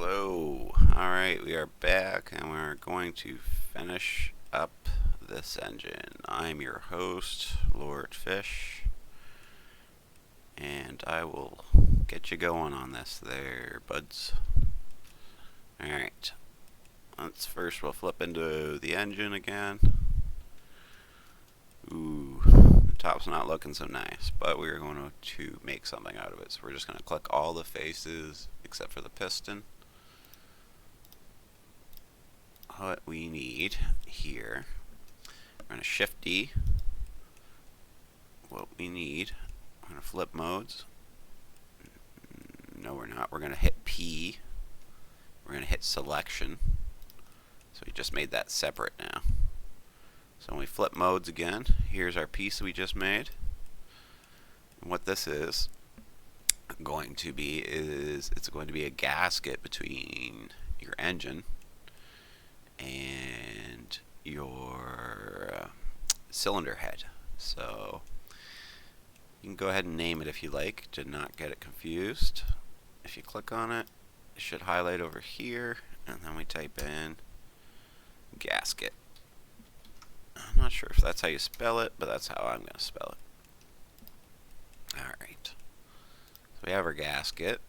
Hello. Alright, we are back and we're going to finish up this engine. I'm your host, Lord Fish, and I will get you going on this there, buds. Alright, we'll flip into the engine again. Ooh, the top's not looking so nice, but we're going to make something out of it. So we're just going to click all the faces except for the piston. What we need here, we're going to Shift D. What we need, we're going to flip modes. No, we're not. We're going to hit P. We're going to hit selection. So we just made that separate now. So when we flip modes again, here's our piece we just made. And what this is going to be it's going to be a gasket between your engine and your cylinder head. So you can go ahead and name it if you like to not get it confused. If you click on it, it should highlight over here, and then we type in gasket. I'm not sure if that's how you spell it, but that's how I'm going to spell it. Alright. So we have our gasket.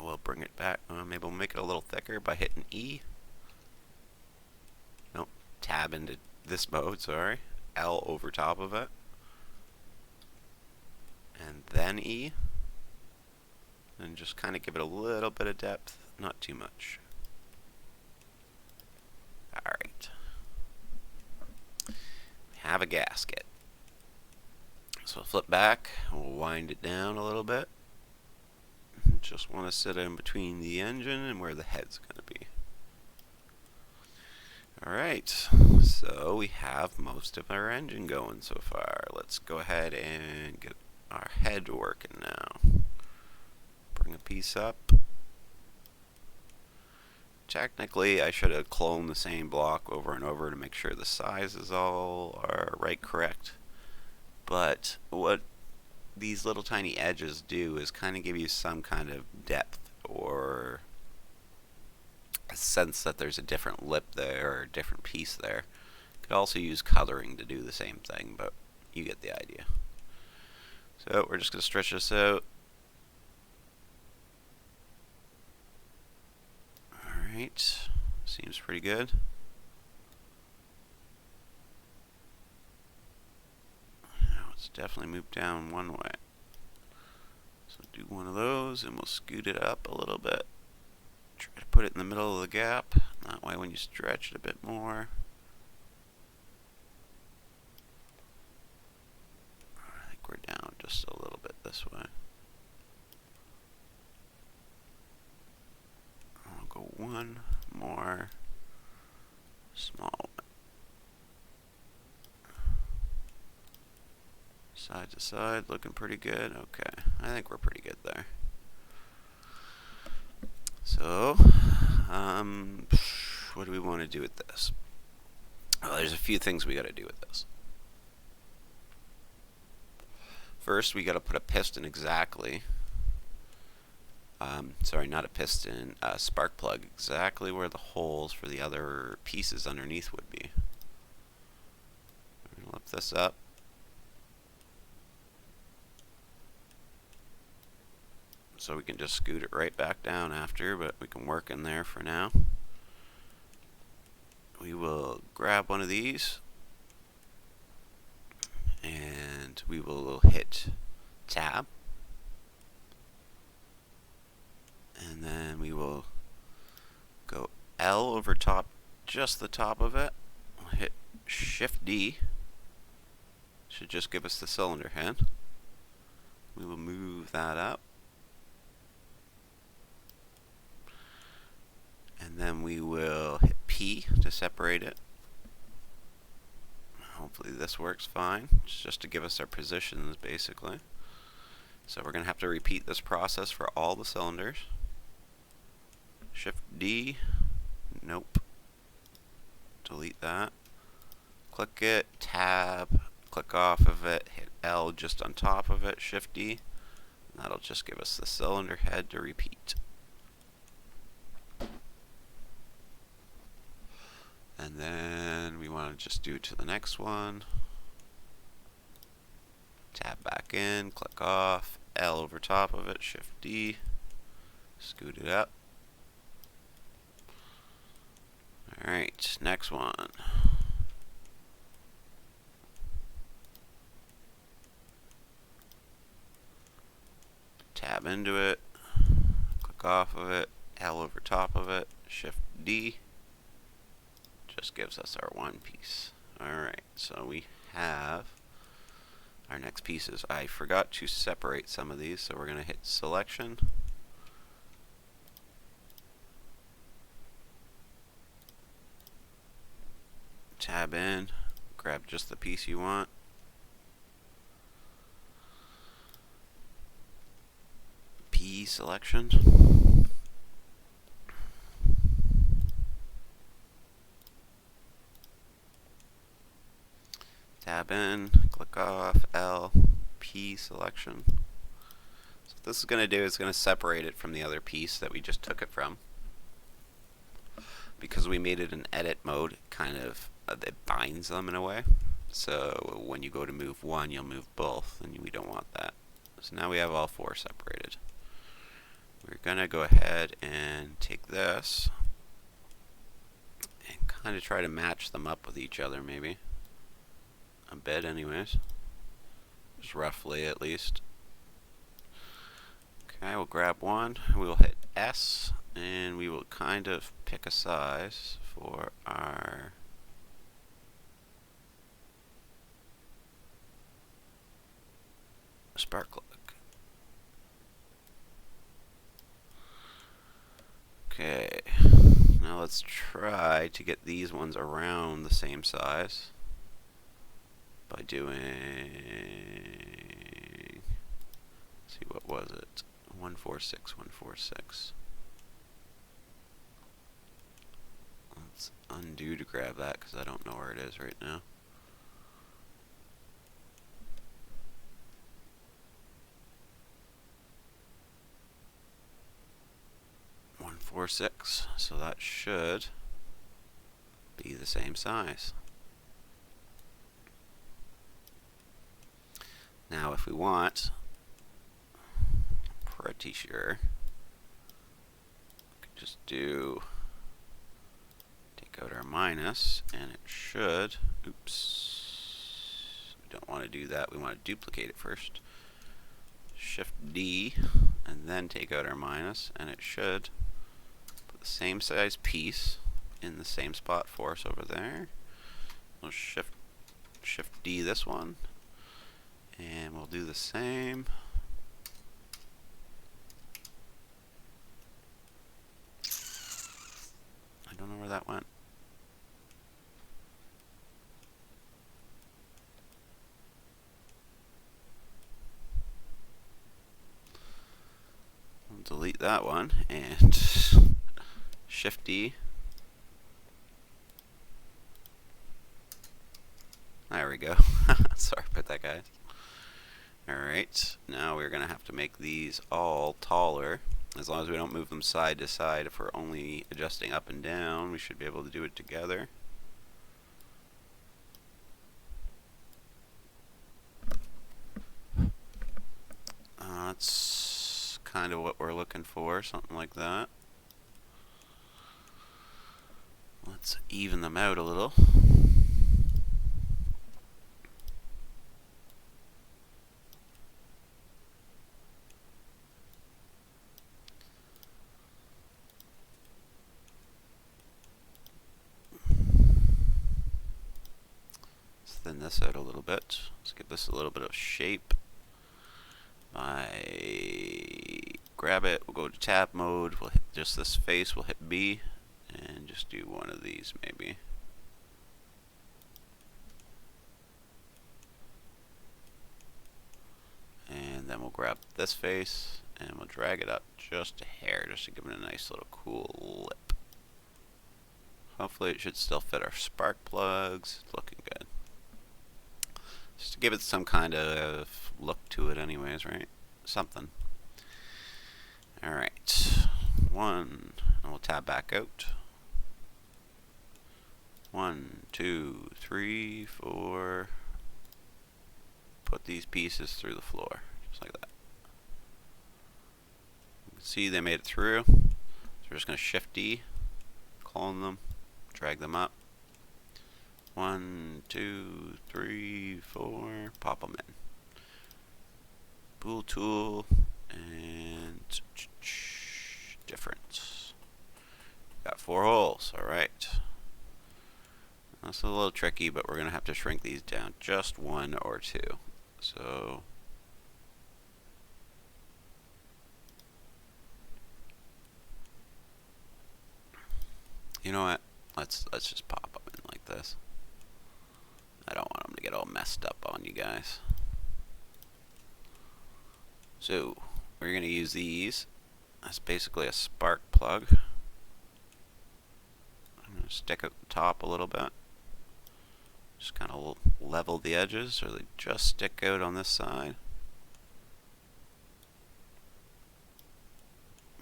We'll bring it back. Maybe we'll make it a little thicker by hitting E. Nope. Tab into this mode, sorry. L over top of it. And then E. And just kind of give it a little bit of depth, not too much. Alright. We have a gasket. So we'll flip back, we'll wind it down a little bit. Just want to sit in between the engine and where the head's going to be. Alright, so we have most of our engine going so far. Let's go ahead and get our head working now. Bring a piece up. Technically, I should have cloned the same block over and over to make sure the sizes all are correct. But what these little tiny edges do is kind of give you some kind of depth or a sense that there's a different lip there or a different piece there. Could also use coloring to do the same thing, but you get the idea. So we're just going to stretch this out. Alright, seems pretty good. Now it's definitely moved down one way. So do one of those and we'll scoot it up a little bit. Try to put it in the middle of the gap. That way when you stretch it a bit more. I think we're down just a little bit this way. I'll go one more small one. Side to side, looking pretty good. Okay, I think we're pretty good there. So, what do we want to do with this? Well, there's a few things we got to do with this. First, we got to put a piston exactly. Sorry, not a piston, a spark plug exactly where the holes for the other pieces underneath would be. We're going to lift this up. So we can just scoot it right back down after, but we can work in there for now. We will grab one of these and we will hit tab, and then we will go L over top, just the top of it. We'll hit Shift D, should just give us the cylinder head. We will move that up. And then we will hit P to separate it. Hopefully this works fine. It's just to give us our positions basically. So we're going to have to repeat this process for all the cylinders. Shift D. Nope. Delete that. Click it, tab, click off of it, hit L just on top of it, Shift D. And that'll just give us the cylinder head to repeat. And then we want to just do it to the next one. Tab back in, click off, L over top of it, Shift D, scoot it up. Alright, next one. Tab into it, click off of it, L over top of it, Shift D. Just gives us our one piece. Alright, so we have our next pieces. I forgot to separate some of these, so we're going to hit selection. Tab in, grab just the piece you want. P selection. Tab in, click off, L, P selection. So what this is going to do is going to separate it from the other piece that we just took it from. Because we made it in edit mode, it kind of it binds them in a way. So when you go to move one, you'll move both, and we don't want that. So now we have all four separated. We're going to go ahead and take this and kind of try to match them up with each other, maybe. A bit anyways, just roughly at least. Okay, we'll grab one, we'll hit S, and we will kind of pick a size for our spark plug. Okay, now let's try to get these ones around the same size by doing, let's see, what was it? 146, 146. Let's undo to grab that because I don't know where it is right now. .146, so that should be the same size. Now if we want, pretty sure, we could just do, take out our minus, and it should, oops, we don't want to do that, we want to duplicate it first. Shift D, and then take out our minus, and it should put the same size piece in the same spot for us over there. We'll Shift D this one. And we'll do the same. I don't know where that went. We'll delete that one and Shift D. There we go. Sorry about that, guys. Alright, now we're going to have to make these all taller. As long as we don't move them side to side, if we're only adjusting up and down, we should be able to do it together. That's kind of what we're looking for, something like that. Let's even them out a little. Thin this out a little bit. Let's give this a little bit of shape. Grab it, we'll go to tab mode, we'll hit just this face, we'll hit B, and just do one of these maybe. And then we'll grab this face, and we'll drag it up just a hair, just to give it a nice little cool lip. Hopefully it should still fit our spark plugs. It's looking good. Just to give it some kind of look to it anyways, right? Something. Alright. One. And we'll tab back out. 1, 2, 3, 4. Put these pieces through the floor, just like that. You can see they made it through. So we're just going to Shift D, clone them, drag them up. 1, 2, 3, 4. Pop them in. Bool tool and difference. Got 4 holes. All right. That's a little tricky, but we're going to have to shrink these down just 1 or 2. So you know what? Let's just pop them in like this. I don't want them to get all messed up on you guys. So we're going to use these. That's basically a spark plug. I'm going to stick at the top a little bit. Just kind of level the edges so they just stick out on this side.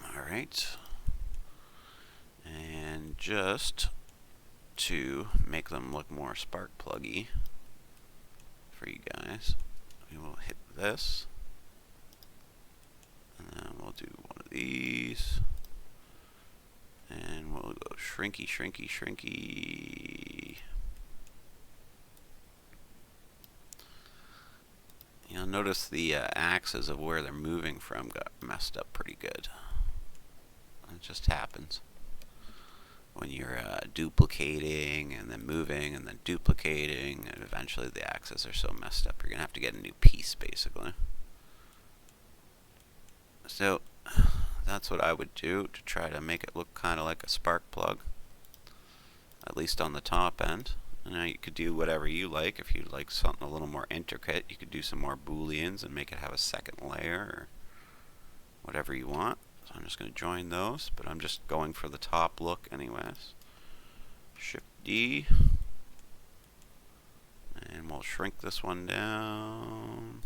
Alright. And just to make them look more spark pluggy for you guys, we will hit this. And then we'll do one of these. And we'll go shrinky, shrinky, shrinky. You'll notice the axes of where they're moving from got messed up pretty good. It just happens when you're duplicating and then moving and then duplicating, and eventually the axes are so messed up you're going to have to get a new piece basically. So that's what I would do to try to make it look kind of like a spark plug, at least on the top end. Now you could do whatever you like. If you'd like something a little more intricate, you could do some more booleans and make it have a second layer or whatever you want. So I'm just going to join those, but I'm just going for the top look anyways. Shift D, and we'll shrink this one down.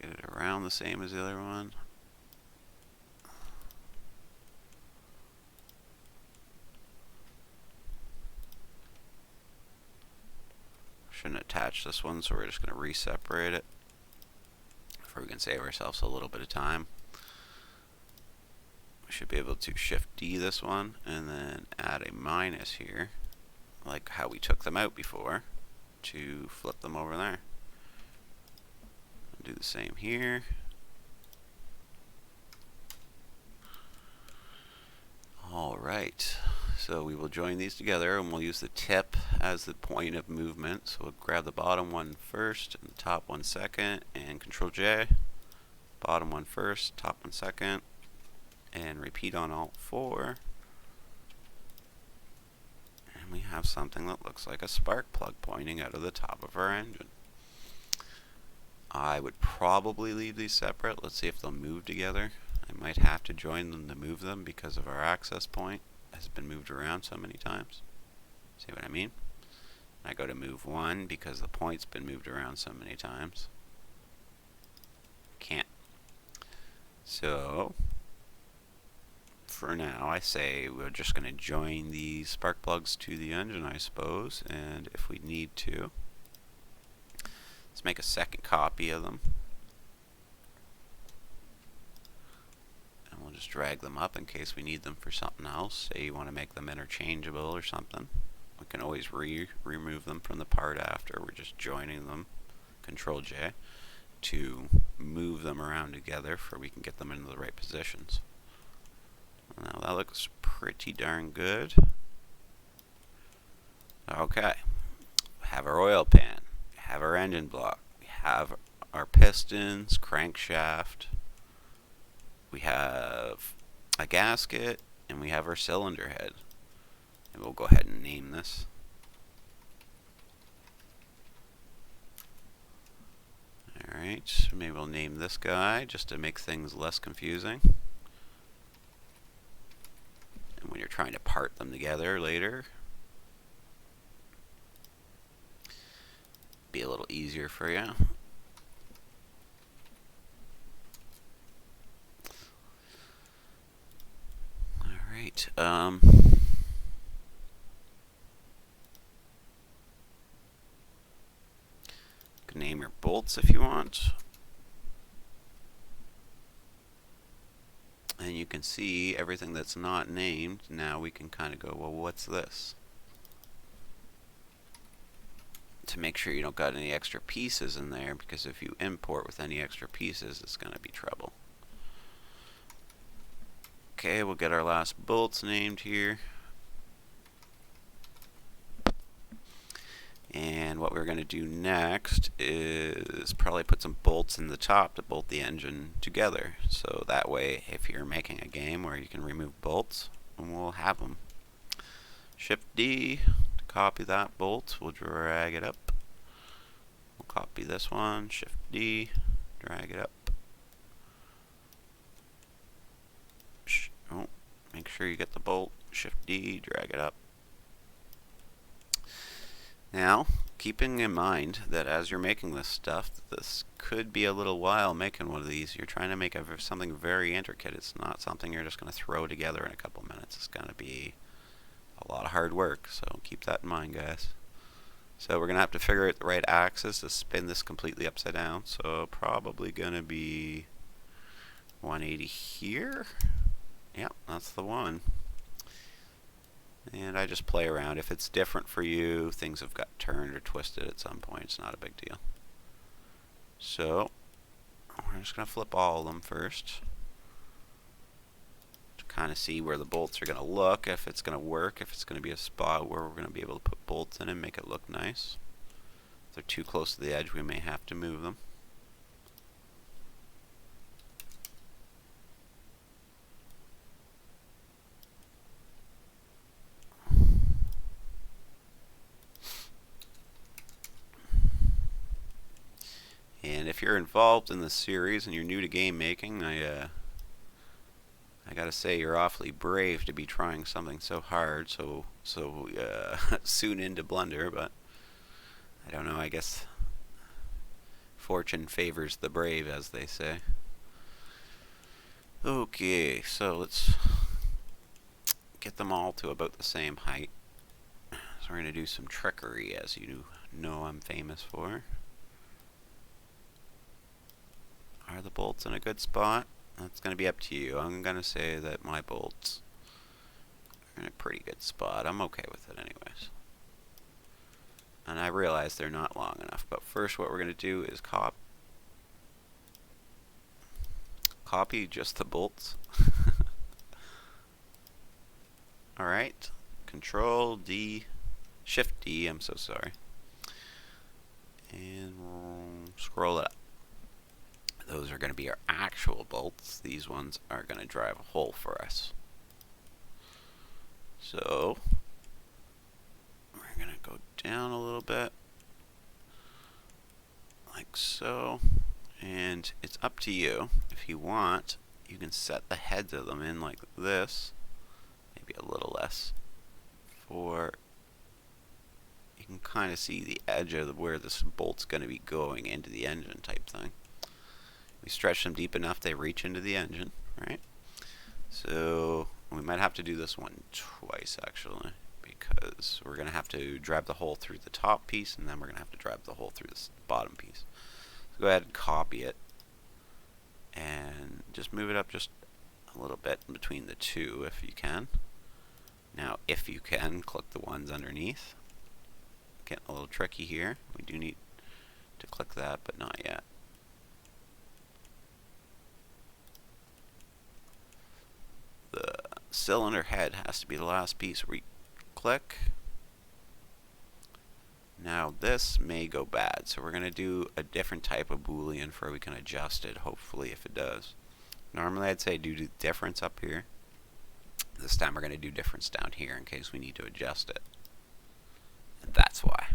Get it around the same as the other one. Shouldn't attach this one, so we're just going to re-separate it before we can save ourselves a little bit of time. We should be able to Shift D this one and then add a minus here, like how we took them out before, to flip them over there. Do the same here. Alright, so we will join these together and we'll use the tip as the point of movement. So we'll grab the bottom one first and the top one second, and Control J. Bottom one first, top one second, and repeat on Alt 4. And we have something that looks like a spark plug pointing out of the top of our engine. I would probably leave these separate. Let's see if they'll move together. I might have to join them to move them because of our access point has been moved around so many times. See what I mean? I go to move one because the point's been moved around so many times. Can't. So for now I say we're just going to join these spark plugs to the engine, I suppose, and if we need to, let's make a second copy of them. And we'll just drag them up in case we need them for something else. Say you want to make them interchangeable or something. We can always remove them from the part after. We're just joining them, Control J, to move them around together so we can get them into the right positions. Now that looks pretty darn good. Okay, we have our oil pan. Have our engine block, we have our pistons, crankshaft, we have a gasket, and we have our cylinder head. And we'll go ahead and name this. Alright, maybe we'll name this guy just to make things less confusing. And when you're trying to part them together later, be a little easier for you. Alright, you can name your bolts if you want. And you can see everything that's not named. Now we can kind of go, well, what's this? To make sure you don't got any extra pieces in there, because if you import with any extra pieces, it's going to be trouble. Okay, we'll get our last bolts named here. And what we're going to do next is probably put some bolts in the top to bolt the engine together. So that way, if you're making a game where you can remove bolts, we'll have them. Shift D to copy that bolt. We'll drag it up. We'll copy this one. Shift D, drag it up. Oh, make sure you get the bolt. Shift D, drag it up. Now, keeping in mind that as you're making this stuff, this could be a little while making one of these. You're trying to make something very intricate. It's not something you're just going to throw together in a couple minutes. It's going to be a lot of hard work, so keep that in mind, guys. So we're going to have to figure out the right axis to spin this completely upside down. So probably going to be 180 here. Yep, that's the one. And I just play around. If it's different for you, things have got turned or twisted at some point. It's not a big deal. So, we're just going to flip all of them first. To kind of see where the bolts are going to look, if it's going to work, if it's going to be a spot where we're going to be able to put bolts in and make it look nice. If they're too close to the edge, we may have to move them. And if you're involved in this series and you're new to game making, I gotta say you're awfully brave to be trying something so hard, so soon into Blender. But I don't know. I guess fortune favors the brave, as they say. Okay, so let's get them all to about the same height. So we're gonna do some trickery, as you know I'm famous for. Are the bolts in a good spot? That's going to be up to you. I'm going to say that my bolts are in a pretty good spot. I'm okay with it anyways. And I realize they're not long enough. But first what we're going to do is copy just the bolts. Alright. Control D. Shift D, I'm so sorry. And we'll scroll it up. Those are going to be our actual bolts. These ones are going to drive a hole for us. So, we're going to go down a little bit, like so. And it's up to you. If you want, you can set the heads of them in like this. Maybe a little less. You can kind of see the edge of where this bolt's going to be going into the engine type thing. We stretch them deep enough they reach into the engine, right? So we might have to do this one twice actually, because we're going to have to drive the hole through the top piece, and then we're going to have to drive the hole through this bottom piece. So go ahead and copy it and just move it up just a little bit in between the two if you can. Now if you can, click the ones underneath. Getting a little tricky here. We do need to click that, but not yet. The cylinder head has to be the last piece where you click. Now this may go bad, so we're going to do a different type of boolean for we can adjust it, hopefully, if it does. Normally I'd say do the difference up here. This time we're going to do difference down here in case we need to adjust it. And that's why.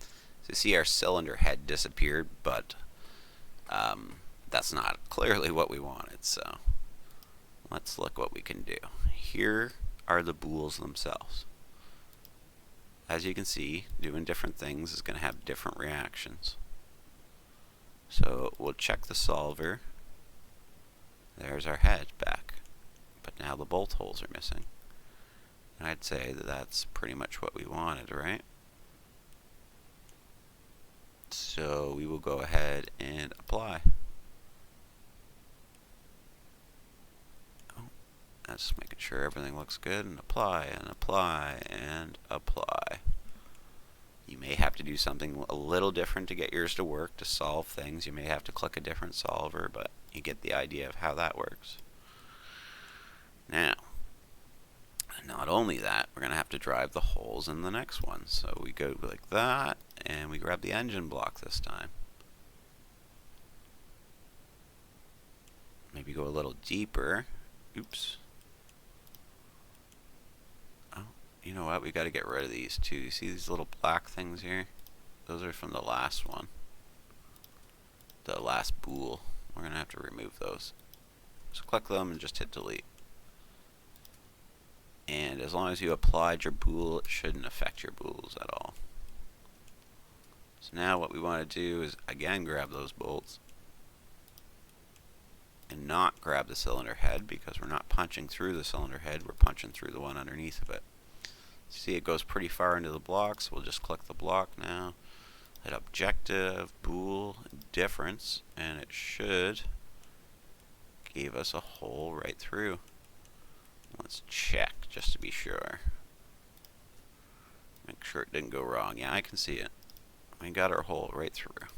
So you see our cylinder head disappeared, but that's not clearly what we wanted, so let's look what we can do. Here are the bools themselves. as you can see, doing different things is going to have different reactions. So we'll check the solver. There's our head back, but now the bolt holes are missing. And I'd say that that's pretty much what we wanted, right? So we will go ahead and apply. That's making sure everything looks good, and apply and apply and apply. You may have to do something a little different to get yours to work, to solve things. You may have to click a different solver, but you get the idea of how that works. Now, not only that, we're going to have to drive the holes in the next one. So we go like that, and we grab the engine block this time. Maybe go a little deeper. Oops. You know what? We got to get rid of these too. You see these little black things here? Those are from the last one. The last bool. We're going to have to remove those. So click them and just hit delete. And as long as you applied your bool, it shouldn't affect your bools at all. So now what we want to do is again grab those bolts and not grab the cylinder head, because we're not punching through the cylinder head, we're punching through the one underneath of it. See, it goes pretty far into the block, so we'll just click the block now, hit objective, bool, difference, and it should give us a hole right through. Let's check just to be sure. Make sure it didn't go wrong. Yeah, I can see it. We got our hole right through.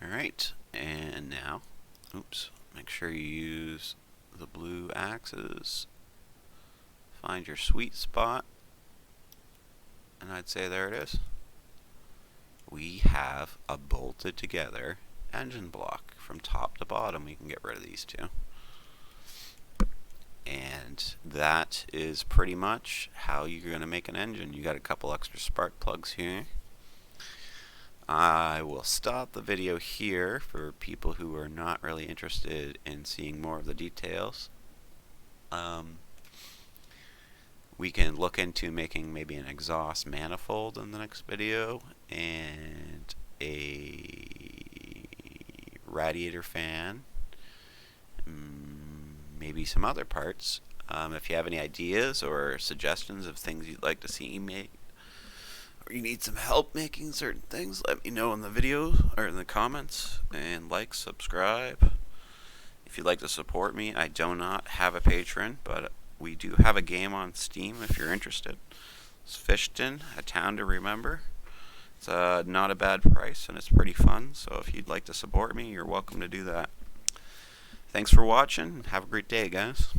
Alright, and now, oops, make sure you use the blue axis. Find your sweet spot, and I'd say there it is. We have a bolted together engine block from top to bottom. We can get rid of these two. And that is pretty much how you're going to make an engine. You got a couple extra spark plugs here. I will stop the video here for people who are not really interested in seeing more of the details. We can look into making maybe an exhaust manifold in the next video, and a radiator fan, maybe some other parts. If you have any ideas or suggestions of things you'd like to see me make, or you need some help making certain things, let me know in the video or in the comments, and like, subscribe. If you'd like to support me, I do not have a Patreon, but we do have a game on Steam if you're interested. It's Fishton, A Town to Remember. It's not a bad price, and it's pretty fun, so if you'd like to support me, you're welcome to do that. Thanks for watching. Have a great day, guys.